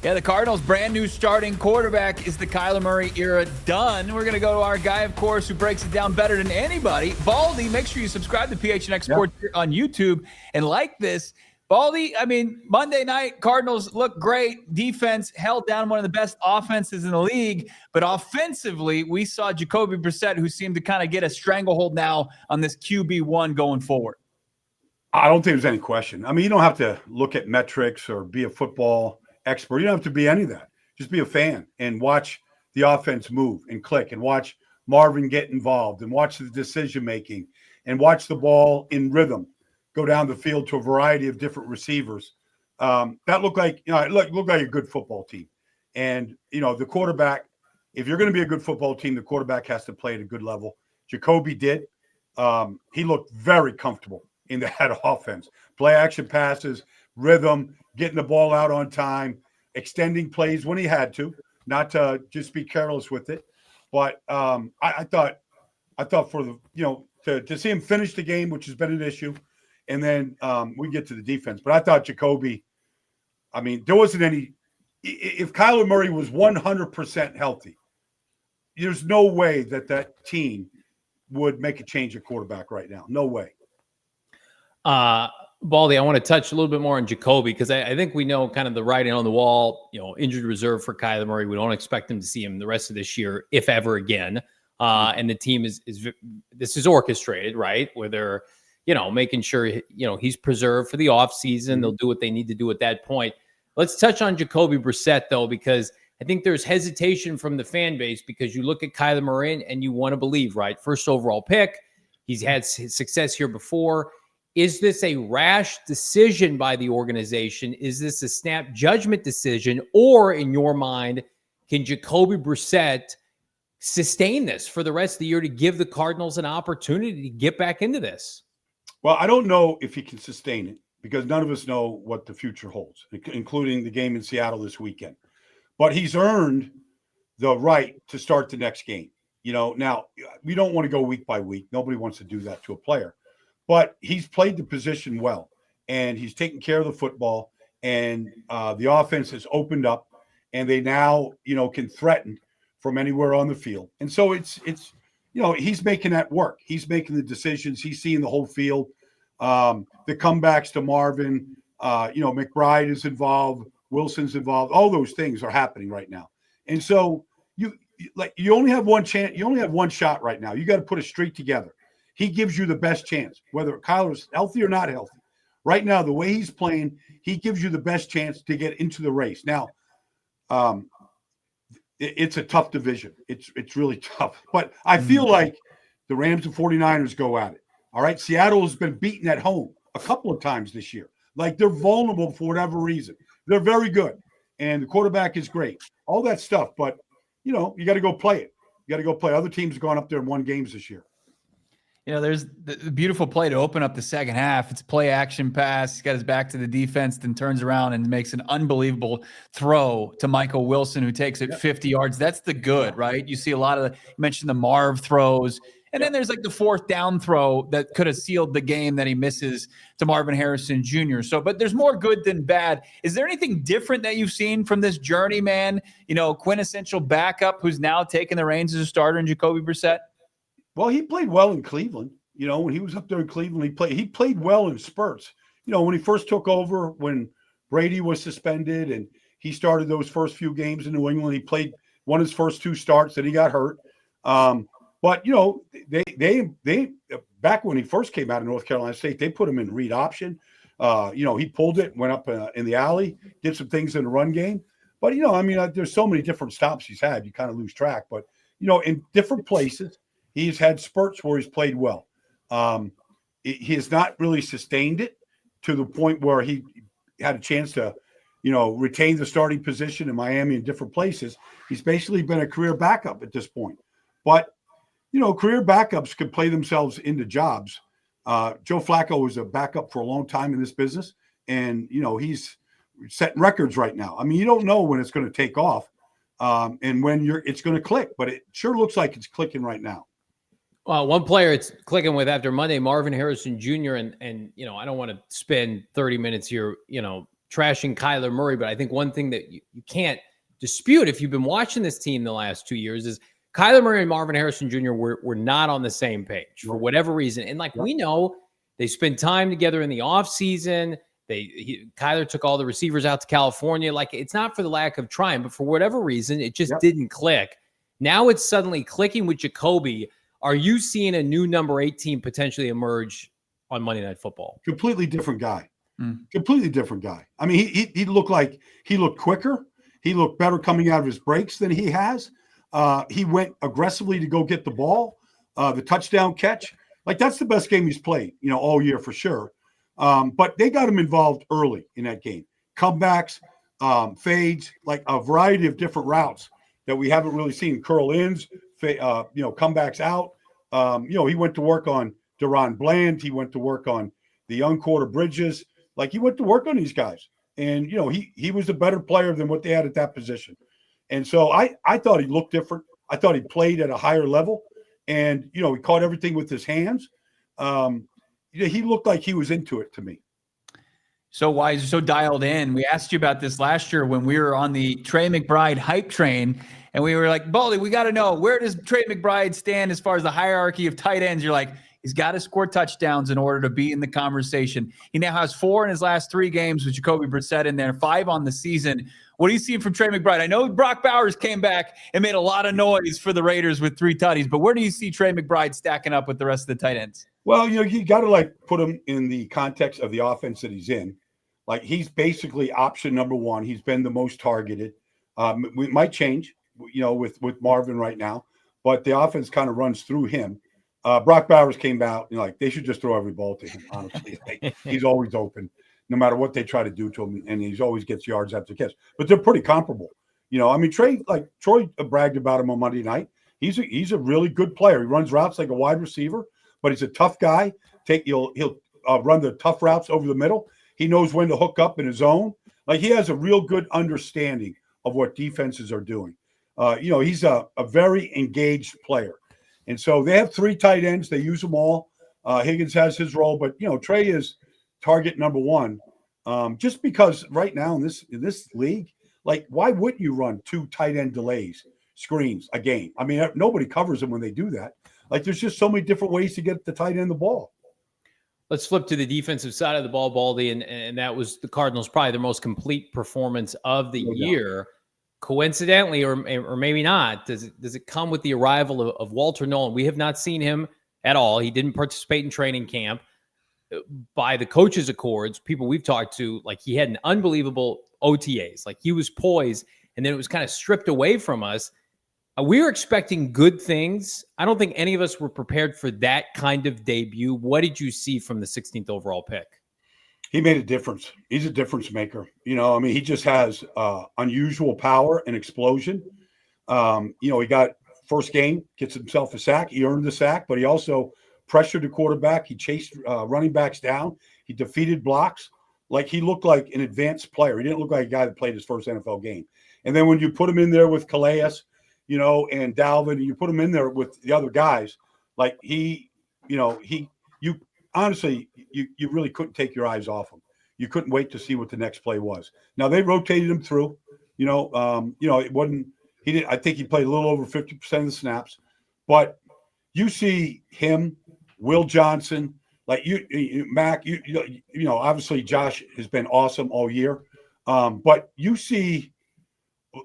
Yeah, the Cardinals' brand new starting quarterback. Is the Kyler Murray era done? We're going to go to our guy, of course, who breaks it down better than anybody, Baldy. Make sure you subscribe to PHNX Sports on YouTube and like this. Baldy, I mean, Monday night, Cardinals look great. Defense held down one of the best offenses in the league. But offensively, we saw Jacoby Brissett, who seemed to kind of get a stranglehold now on this QB1 going forward. I don't think there's any question. I mean, you don't have to look at metrics or be a football expert. You don't have to be any of that. Just be a fan and watch the offense move and click and watch Marvin get involved and watch the decision-making and watch the ball in rhythm go down the field to a variety of different receivers. That looked like, it looked like a good football team. And, the quarterback, if you're going to be a good football team, the quarterback has to play at a good level. Jacoby did. He looked very comfortable in that offense. Play action passes, rhythm, getting the ball out on time, extending plays when he had to, not to just be careless with it. But I thought for to see him finish the game, which has been an issue, and then we get to the defense. But I thought Jacoby, I mean, there wasn't any – if Kyler Murray was 100% healthy, there's no way that team would make a change at quarterback right now. No way. Baldy, I want to touch a little bit more on Jacoby because I think we know kind of the writing on the wall, injured reserve for Kyler Murray. We don't expect him to see him the rest of this year, if ever again. And the team this is orchestrated, right? Where they're, making sure, he's preserved for the offseason. They'll do what they need to do at that point. Let's touch on Jacoby Brissett, though, because I think there's hesitation from the fan base because you look at Kyler Murray and you want to believe, right? First overall pick. He's had success here before. Is this a rash decision by the organization? Is this a snap judgment decision? Or in your mind, can Jacoby Brissett sustain this for the rest of the year to give the Cardinals an opportunity to get back into this? Well, I don't know if he can sustain it because none of us know what the future holds, including the game in Seattle this weekend. But he's earned the right to start the next game. Now, we don't want to go week by week. Nobody wants to do that to a player. But he's played the position well, and he's taken care of the football, and the offense has opened up, and they now, can threaten from anywhere on the field. And so it's he's making that work. He's making the decisions. He's seeing the whole field. The comebacks to Marvin, McBride is involved, Wilson's involved. All those things are happening right now. And so you only have one chance. You only have one shot right now. You got to put a streak together. He gives you the best chance, whether Kyler's healthy or not healthy. Right now, the way he's playing, he gives you the best chance to get into the race. Now, it's a tough division. It's really tough. But I feel like the Rams and 49ers go at it. All right, Seattle has been beaten at home a couple of times this year. Like they're vulnerable for whatever reason. They're very good, and the quarterback is great. All that stuff, but, you got to go play it. You got to go play. Other teams have gone up there and won games this year. There's the beautiful play to open up the second half. It's play action pass. He's got his back to the defense, then turns around and makes an unbelievable throw to Michael Wilson, who takes it 50 yards. That's the good, right? You see a lot of you mentioned the Marv throws. And then there's like the fourth down throw that could have sealed the game that he misses to Marvin Harrison Jr. But there's more good than bad. Is there anything different that you've seen from this journeyman, quintessential backup who's now taking the reins as a starter in Jacoby Brissett? Well, he played well in Cleveland. When he was up there in Cleveland, he played well in spurts. When he first took over, when Brady was suspended and he started those first few games in New England, he won his first two starts, then he got hurt. But they back when he first came out of North Carolina State, they put him in read option. He pulled it, went up in the alley, did some things in the run game. But there's so many different stops he's had, you kind of lose track. But in different places, he's had spurts where he's played well. He has not really sustained it to the point where he had a chance to, retain the starting position in Miami and different places. He's basically been a career backup at this point. But career backups could play themselves into jobs. Joe Flacco was a backup for a long time in this business, and, he's setting records right now. You don't know when it's going to take off and when it's going to click, but it sure looks like it's clicking right now. One player it's clicking with after Monday, Marvin Harrison Jr. And I don't want to spend 30 minutes here, trashing Kyler Murray, but I think one thing that you can't dispute if you've been watching this team the last 2 years is Kyler Murray and Marvin Harrison Jr. were not on the same page for whatever reason. And we know they spend time together in the offseason. Kyler took all the receivers out to California. It's not for the lack of trying, but for whatever reason, it just didn't click. Now it's suddenly clicking with Jacoby. Are you seeing a new number 18 potentially emerge on Monday Night Football? Completely different guy. Completely different guy. I mean, he looked quicker. He looked better coming out of his breaks than he has. He went aggressively to go get the ball, the touchdown catch. That's the best game he's played, all year for sure. But they got him involved early in that game. Comebacks, fades, a variety of different routes that we haven't really seen. Curl ins, comebacks out. He went to work on Deron Bland. He went to work on the young quarter Bridges. He went to work on these guys. And, he was a better player than what they had at that position. And so I thought he looked different. I thought he played at a higher level. And, he caught everything with his hands. He looked like he was into it to me. So wise, so dialed in. We asked you about this last year when we were on the Trey McBride hype train. And we were like, Baldy, we got to know, where does Trey McBride stand as far as the hierarchy of tight ends? You're like, he's got to score touchdowns in order to be in the conversation. He now has 4 in his last 3 games with Jacoby Brissett in there, 5 on the season. What do you see from Trey McBride? I know Brock Bowers came back and made a lot of noise for the Raiders with 3 tutties, but where do you see Trey McBride stacking up with the rest of the tight ends? Well, you got to put him in the context of the offense that he's in. He's basically option number 1. He's been the most targeted. We might change, with Marvin right now, but the offense kind of runs through him. Brock Bowers came out, they should just throw every ball to him, honestly. He's always open, no matter what they try to do to him, and he always gets yards after catch. But they're pretty comparable. Trey, Troy bragged about him on Monday night. He's a really good player. He runs routes like a wide receiver, but he's a tough guy. He'll run the tough routes over the middle. He knows when to hook up in his zone. He has a real good understanding of what defenses are doing. He's a very engaged player. And so they have 3 tight ends. They use them all. Higgins has his role, but Trey is target number 1. Just because right now in this league, why wouldn't you run 2 tight end delays, screens a game? I mean, nobody covers them when they do that. There's just so many different ways to get the tight end the ball. Let's flip to the defensive side of the ball, Baldy, and that was the Cardinals' probably their most complete performance of the year. Coincidentally, or maybe not, does it come with the arrival of Walter Nolan? We have not seen him at all. He didn't participate in training camp. By the coaches' accords, people we've talked to, he had an unbelievable OTAs. He was poised, and then it was kind of stripped away from us. We were expecting good things. I don't think any of us were prepared for that kind of debut. What did you see from the 16th overall pick? He made a difference. He's a difference maker. He just has unusual power and explosion. He got first game, gets himself a sack. He earned the sack, but he also pressured the quarterback. He chased running backs down. He defeated blocks. He looked like an advanced player. He didn't look like a guy that played his first NFL game. And then when you put him in there with Calais, and Dalvin, and you put him in there with the other guys, you honestly, you really couldn't take your eyes off him. You couldn't wait to see what the next play was. Now they rotated him through, it wasn't, he didn't, I think he played a little over 50% of the snaps, but you see him, Will Johnson, Mac, obviously Josh has been awesome all year. But you see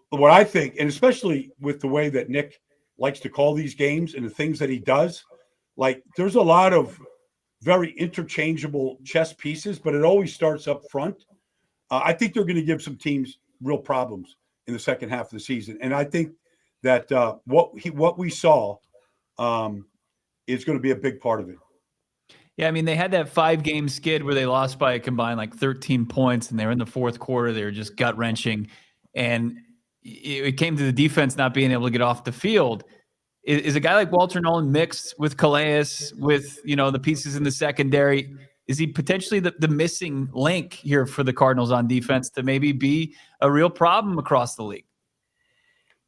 what I think, and especially with the way that Nick likes to call these games and the things that he does, there's a lot of very interchangeable chess pieces, but it always starts up front. I think they're going to give some teams real problems in the second half of the season. And I think that what we saw is going to be a big part of it. Yeah, I mean, they had that 5-game skid where they lost by a combined 13 points, and they were in the fourth quarter. They were just gut-wrenching. And it came to the defense not being able to get off the field. Is a guy like Walter Nolan mixed with Calais, with the pieces in the secondary? Is he potentially the missing link here for the Cardinals on defense to maybe be a real problem across the league?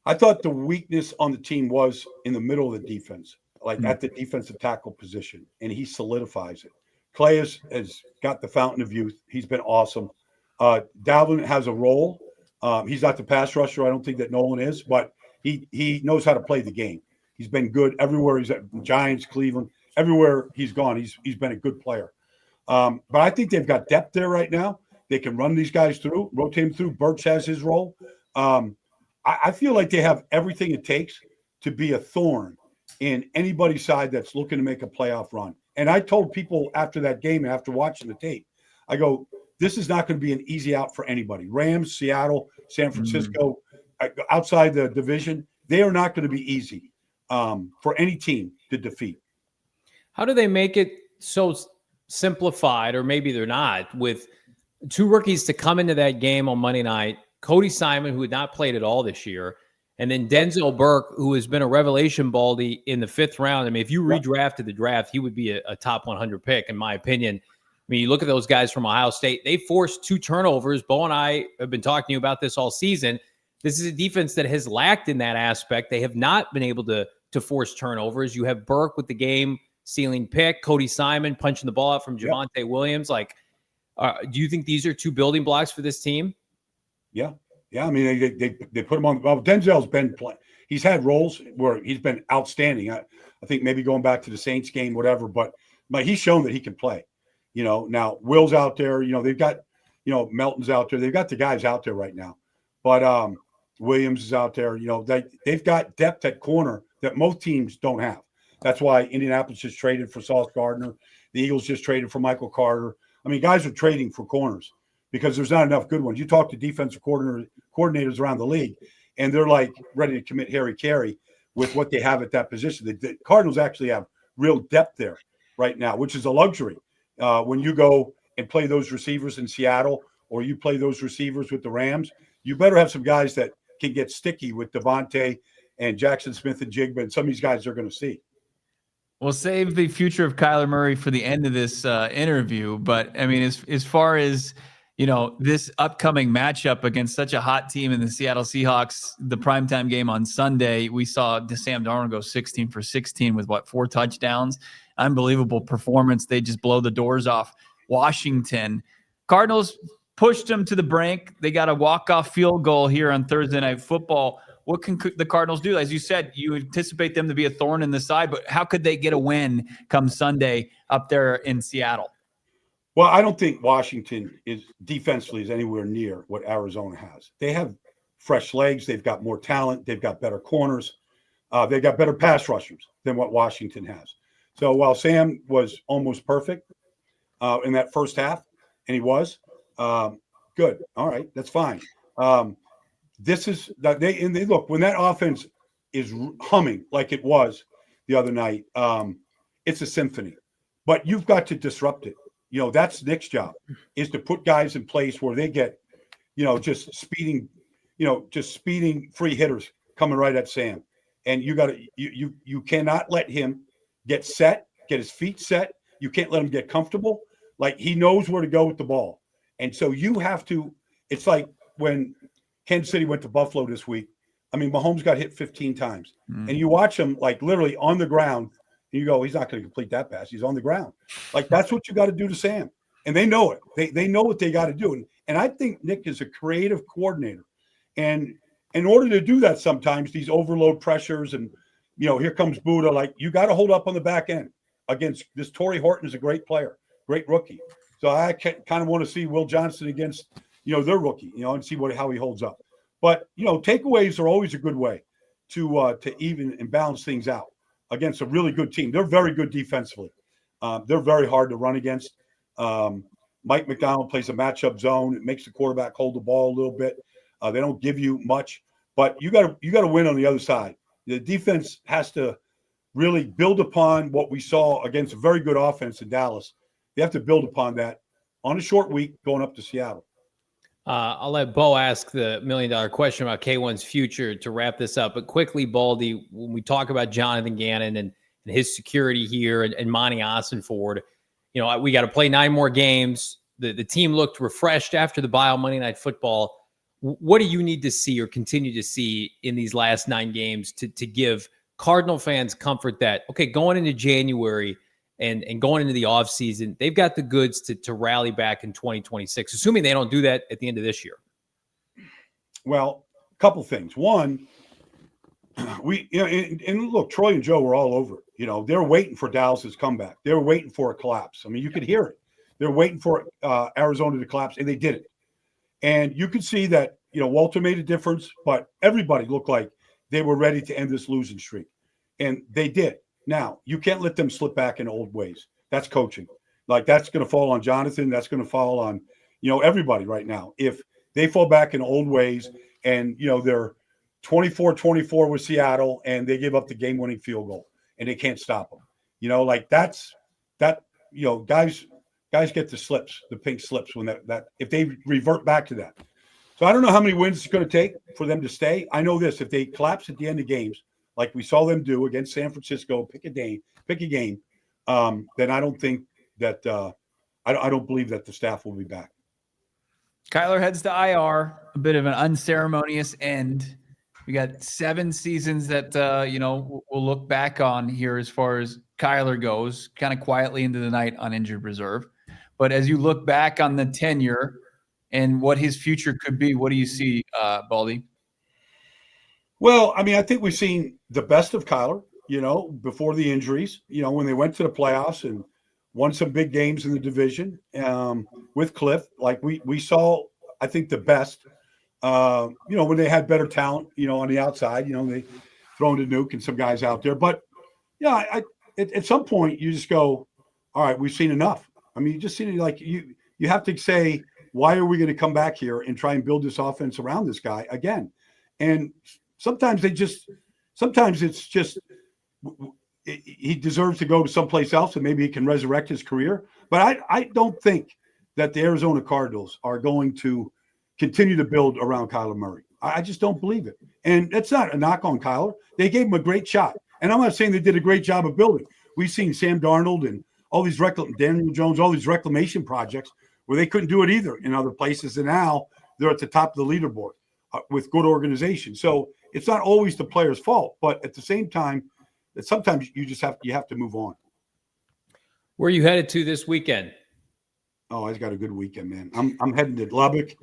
I thought the weakness on the team was in the middle of the defense, at the defensive tackle position, and he solidifies it. Calais has got the fountain of youth. He's been awesome. Dalvin has a role. He's not the pass rusher. I don't think that Nolan is, but he knows how to play the game. He's been good everywhere. He's at Giants, Cleveland, everywhere he's gone. He's been a good player. But I think they've got depth there right now. They can run these guys through, rotate them through. Burks has his role. I feel like they have everything it takes to be a thorn in anybody's side that's looking to make a playoff run. And I told people after that game, after watching the tape, I go, this is not going to be an easy out for anybody. Rams, Seattle, San Francisco, outside the division, they are not going to be easy for any team to defeat. How do they make it so simplified, or maybe they're not, with two rookies to come into that game on Monday night, Cody Simon, who had not played at all this year, and then Denzel Burke, who has been a revelation, Baldy, in the 5th round. I mean, if you redrafted the draft, he would be a top 100 pick, in my opinion. I mean, you look at those guys from Ohio State, they forced 2 turnovers. Bo and I have been talking to you about this all season. This is a defense that has lacked in that aspect. They have not been able to force turnovers. You have Burke with the game-sealing pick, Cody Simon punching the ball out from Javonte Williams. Like, do you think these are 2 building blocks for this team? Yeah. I mean, they put him on. Well, Denzel's been playing. He's had roles where he's been outstanding. I think maybe going back to the Saints game, whatever, but he's shown that he can play. Now Will's out there. They've got, Melton's out there. They've got the guys out there right now. But Williams is out there. They've got depth at corner that most teams don't have. That's why Indianapolis just traded for Sauce Gardner. The Eagles just traded for Michael Carter. I mean, guys are trading for corners because there's not enough good ones. You talk to defensive coordinators around the league, and they're like ready to commit Harry Carey with what they have at that position. The Cardinals actually have real depth there right now, which is a luxury. When you go and play those receivers in Seattle, or you play those receivers with the Rams, you better have some guys that can get sticky with Devontae and Jackson Smith and Jigba, and some of these guys they're going to see. We'll save the future of Kyler Murray for the end of this interview. But, I mean, as far as, this upcoming matchup against such a hot team in the Seattle Seahawks, the primetime game on Sunday, we saw Sam Darnold go 16 for 16 with, 4 touchdowns. Unbelievable performance. They just blow the doors off Washington. Cardinals pushed them to the brink. They got a walk-off field goal here on Thursday Night Football. What can the Cardinals do? As you said, you anticipate them to be a thorn in the side, but how could they get a win come Sunday up there in Seattle? Well, I don't think Washington is defensively is anywhere near what Arizona has. They have fresh legs. They've got more talent. They've got better corners. They've got better pass rushers than what Washington has. So while Sam was almost perfect in that first half, and he was, good. All right, that's fine. This is that they look, when that offense is humming like it was the other night, it's a symphony. But you've got to disrupt it. That's Nick's job, is to put guys in place where they get, just speeding free hitters coming right at Sam. And you cannot let him get his feet set. You can't let him get comfortable. Like, he knows where to go with the ball. And so you have to, it's like when Kansas City went to Buffalo this week. I mean, Mahomes got hit 15 times. And you watch him, like, literally on the ground. And you go, he's not going to complete that pass. He's on the ground. Like, that's what you got to do to Sam. And they know it. They know what they got to do. And I think Nick is a creative coordinator. And in order to do that, sometimes these overload pressures and, here comes Buddha. Like, you got to hold up on the back end against this. Torrey Horton is a great player, great rookie. So I kind of want to see Will Johnson against, their rookie, and see how he holds up. But, takeaways are always a good way to even and balance things out against a really good team. They're very good defensively. They're very hard to run against. Mike McDonald plays a matchup zone. It makes the quarterback hold the ball a little bit. They don't give you much, but you got to win on the other side. The defense has to really build upon what we saw against a very good offense in Dallas. They have to build upon that on a short week going up to Seattle. I'll let Bo ask the $1 million question about K1's future to wrap this up. But quickly, Baldy, when we talk about Jonathan Gannon and his security here and Monty Ossenford, we got to play 9 more games. The team looked refreshed after the bye on Monday Night Football. What do you need to see or continue to see in these last 9 games to give Cardinal fans comfort that, okay, going into January and going into the offseason, they've got the goods to rally back in 2026, assuming they don't do that at the end of this year. Well, a couple things. One, and look, Troy and Joe were all over it. They're waiting for Dallas's comeback. They're waiting for a collapse. I mean, you could hear it. They're waiting for Arizona to collapse, and they did it. And you could see that, Walter made a difference, but everybody looked like they were ready to end this losing streak. And they did. Now, you can't let them slip back in old ways. That's coaching. Like, that's going to fall on Jonathan. That's going to fall on, everybody right now. If they fall back in old ways and, they're 24-24 with Seattle and they give up the game-winning field goal and they can't stop them. Guys get the slips, the pink slips when that if they revert back to that. So I don't know how many wins it's going to take for them to stay. I know this: if they collapse at the end of games, like we saw them do against San Francisco, pick a game, then I don't think that I don't believe that the staff will be back. Kyler heads to IR, a bit of an unceremonious end. We got 7 seasons that we'll look back on here as far as Kyler goes, kind of quietly into the night on injured reserve. But as you look back on the tenure and what his future could be, what do you see, Baldy? Well, I mean, I think we've seen the best of Kyler, before the injuries, when they went to the playoffs and won some big games in the division with Cliff. Like we saw, I think, the best, when they had better talent, on the outside, they thrown the nuke and some guys out there. But, yeah, at some point you just go, all right, we've seen enough. I mean, you just seen it like you have to say, why are we going to come back here and try and build this offense around this guy again? And sometimes it's just he deserves to go to someplace else and maybe he can resurrect his career. But I don't think that the Arizona Cardinals are going to continue to build around Kyler Murray. I just don't believe it. And that's not a knock on Kyler. They gave him a great shot. And I'm not saying they did a great job of building. We've seen Sam Darnold and all these Daniel Jones, all these reclamation projects where they couldn't do it either in other places. And now they're at the top of the leaderboard with good organization. So it's not always the player's fault, but at the same time, that sometimes you have to move on. Where are you headed to this weekend? Oh, I've got a good weekend, man. I'm heading to Lubbock.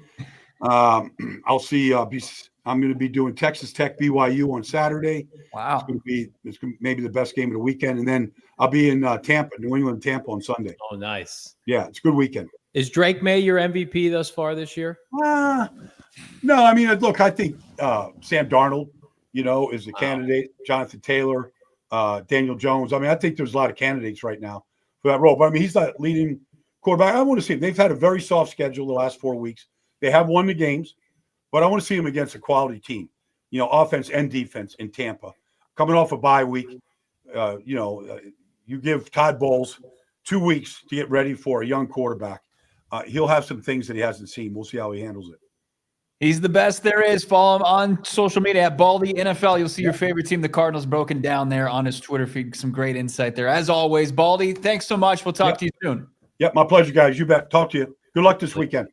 I'll see. I'm going to be doing Texas Tech BYU on Saturday. Wow, it's going to maybe the best game of the weekend, and then I'll be in Tampa, New England, Tampa on Sunday. Oh, nice. Yeah, it's a good weekend. Is Drake May your MVP thus far this year? No, I mean, look, I think Sam Darnold, is a candidate. Jonathan Taylor, Daniel Jones. I mean, I think there's a lot of candidates right now for that role. But I mean, he's not leading quarterback. I want to see him. They've had a very soft schedule the last 4 weeks. They have won the games, but I want to see him against a quality team, offense and defense in Tampa. Coming off a bye week, you give Todd Bowles 2 weeks to get ready for a young quarterback. He'll have some things that he hasn't seen. We'll see how he handles it. He's the best there is. Follow him on social media at Baldy NFL. You'll see your favorite team, the Cardinals, broken down there on his Twitter feed. Some great insight there. As always, Baldy, thanks so much. We'll talk to you soon. Yep, my pleasure, guys. You bet. Talk to you. Good luck this weekend.